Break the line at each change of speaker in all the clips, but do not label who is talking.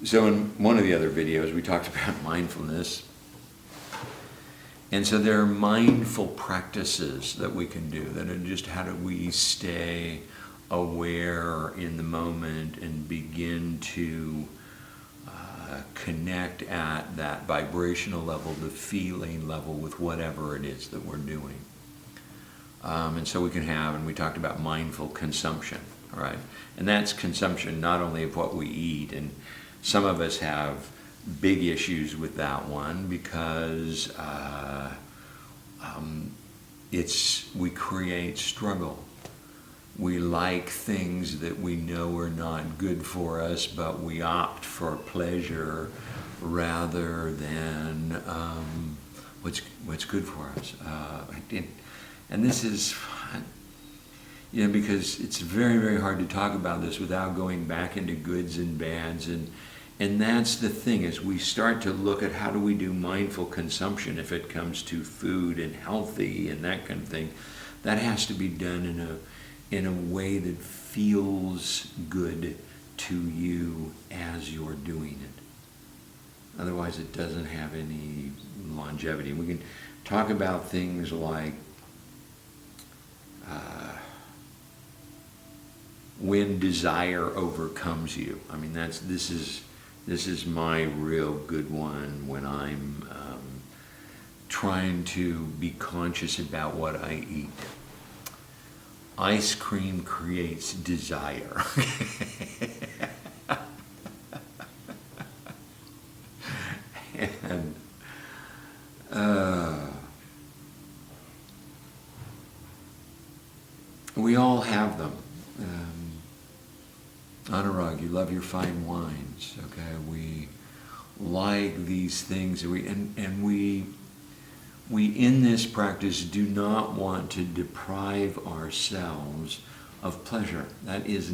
So in one of the other videos, we talked about mindfulness. And so there are mindful practices that we can do that are just how do we stay aware in the moment and begin to connect at that vibrational level, the feeling level with whatever it is that we're doing. And so we can have, and we talked about mindful consumption, right? And that's consumption not only of what we eat, and some of us have big issues with that one because we create struggle. We like things that we know are not good for us, but we opt for pleasure rather than what's good for us. And this is, because it's very, very hard to talk about this without going back into goods and bads. And that's the thing, as we start to look at how do we do mindful consumption if it comes to food and healthy and that kind of thing, that has to be done in a way that feels good to you as you're doing it. Otherwise, it doesn't have any longevity. We can talk about things like when desire overcomes you. I mean, this is my real good one when I'm trying to be conscious about what I eat. Ice cream creates desire. And we all have them. Anurag, you love your fine wines, okay? We like these things, and we in this practice do not want to deprive ourselves of pleasure. That's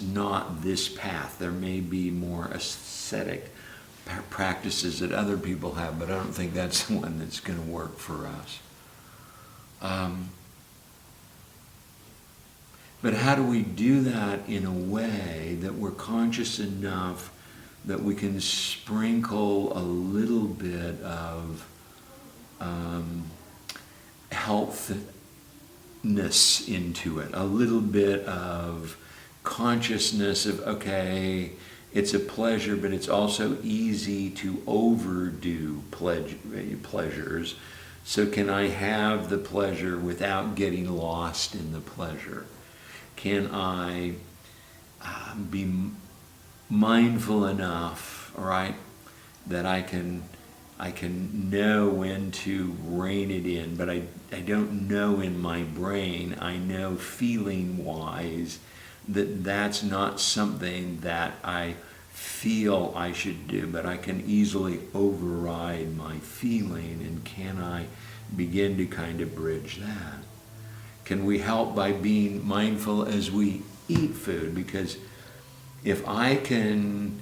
not this path. There may be more ascetic practices that other people have, but I don't think that's the one that's going to work for us. But how do we do that in a way that we're conscious enough that we can sprinkle a little bit of healthness into it, a little bit of consciousness of, okay, it's a pleasure, but it's also easy to overdo pleasures. So can I have the pleasure without getting lost in the pleasure? Can I be mindful enough, all right, that I can know when to rein it in, but I don't know in my brain. I know feeling-wise that that's not something that I feel I should do, but I can easily override my feeling, and can I begin to kind of bridge that? Can we help by being mindful as we eat food? Because if I can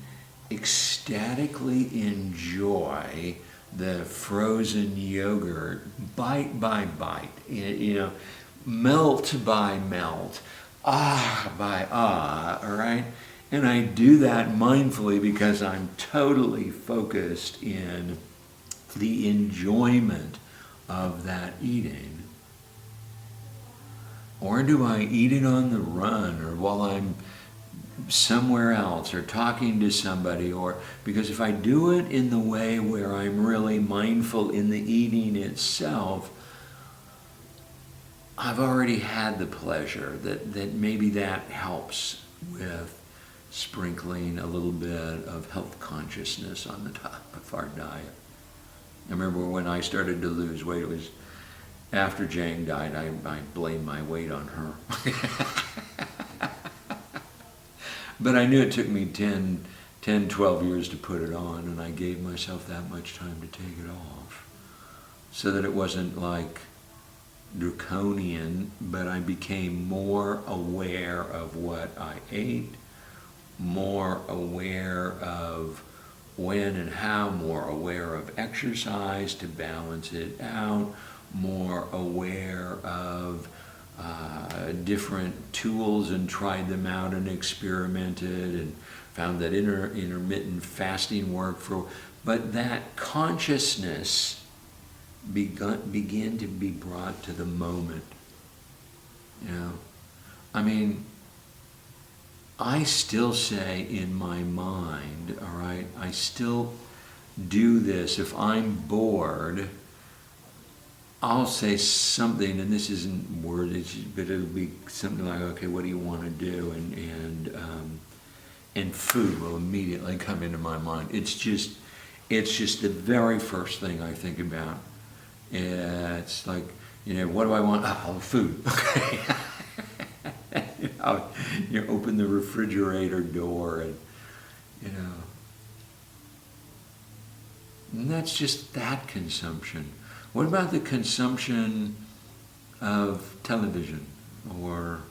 ecstatically enjoy the frozen yogurt bite by bite, melt by melt, by all right? And I do that mindfully because I'm totally focused in the enjoyment of that eating. Or do I eat it on the run, or while I'm somewhere else, or talking to somebody? Or because if I do it in the way where I'm really mindful in the eating itself, I've already had the pleasure. That maybe that helps with sprinkling a little bit of health consciousness on the top of our diet. I remember when I started to lose weight, it was after Jane died. I blamed my weight on her. But I knew it took me 10, 12 years to put it on, and I gave myself that much time to take it off. So that it wasn't like draconian, but I became more aware of what I ate, more aware of when and how, more aware of exercise to balance it out, more aware of different tools and tried them out and experimented and found that intermittent fasting worked but that consciousness began to be brought to the moment. I mean, I still say in my mind, all right, I still do this. If I'm bored, I'll say something, and this isn't wordage, but it'll be something like, okay, what do you want to do? And food will immediately come into my mind. It's just the very first thing I think about. It's like, what do I want? Oh, food. Okay. You open the refrigerator door and that's just that consumption. What about the consumption of television or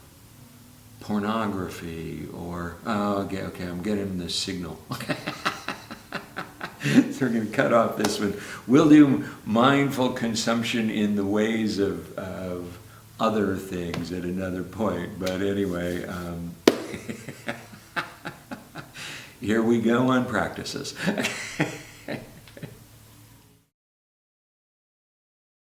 pornography or, okay, I'm getting the signal. Okay. So we're going to cut off this one. We'll do mindful consumption in the ways of other things at another point. But anyway, here we go on practices.